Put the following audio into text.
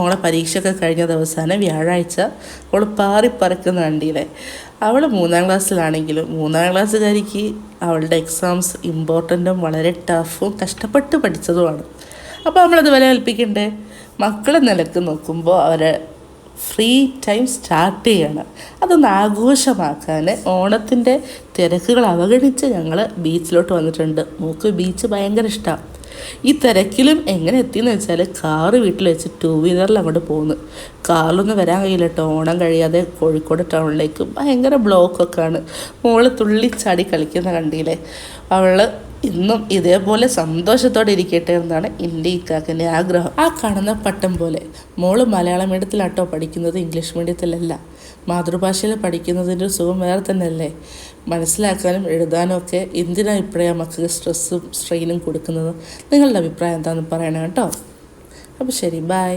മോളെ പരീക്ഷയൊക്കെ കഴിഞ്ഞ ദിവസമാണ് വ്യാഴാഴ്ച അവൾ പാറിപ്പറക്കുന്ന കണ്ടില്ലേ. അവൾ 3ാം ക്ലാസ്സിലാണെങ്കിലും 3ാം ക്ലാസ്സുകാരിക്ക് അവളുടെ എക്സാംസ് ഇമ്പോർട്ടൻറ്റും വളരെ ടഫും കഷ്ടപ്പെട്ട് പഠിച്ചതുമാണ്. അപ്പോൾ നമ്മളതുപോലെ ഏൽപ്പിക്കണ്ടേ? മക്കളെ നിലക്ക് നോക്കുമ്പോൾ അവരെ ഫ്രീ ടൈം സ്റ്റാർട്ട് ചെയ്യണം. അതൊന്ന് ആഘോഷമാക്കാൻ ഓണത്തിൻ്റെ തിരക്കുകൾ അവഗണിച്ച് ഞങ്ങൾ ബീച്ചിലോട്ട് വന്നിട്ടുണ്ട്. മോൾക്ക് ബീച്ച് ഭയങ്കര ഇഷ്ടമാണ്. ഈ തിരക്കിലും എങ്ങനെ എത്തിയെന്ന് വെച്ചാൽ കാറ് വീട്ടിൽ വെച്ച് 2 വീലറിൽ അങ്ങോട്ട് പോകുന്നു. കാറിലൊന്നും വരാൻ കഴിയില്ല കേട്ടോ. ഓണം കഴിയാതെ കോഴിക്കോട് ടൗണിലേക്ക് ഭയങ്കര ബ്ലോക്കൊക്കെയാണ്. മോള് തുള്ളിച്ചാടി കളിക്കുന്ന കണ്ടില്ലേ. അവൾ ഇന്നും ഇതേപോലെ സന്തോഷത്തോടെ ഇരിക്കട്ടെ എന്നാണ് എൻ്റെ ഇക്കാക്കൻ്റെ ആഗ്രഹം. ആ കാണുന്ന പട്ടം പോലെ മോള് മലയാളം മീഡിയത്തിലാട്ടോ പഠിക്കുന്നത്, ഇംഗ്ലീഷ് മീഡിയത്തിലല്ല. മാതൃഭാഷയിൽ പഠിക്കുന്നതിൻ്റെ സുഖം വേറെ തന്നെയല്ലേ. മനസ്സിലാക്കാനും എഴുതാനും ഒക്കെ എന്തിനാണ് ഇപ്പോഴേ മക്കൾക്ക് സ്ട്രെസ്സും സ്ട്രെയിനും കൊടുക്കുന്നത്? നിങ്ങളുടെ അഭിപ്രായം എന്താണെന്ന് പറയണം കേട്ടോ. അപ്പോൾ ശരി, ബൈ.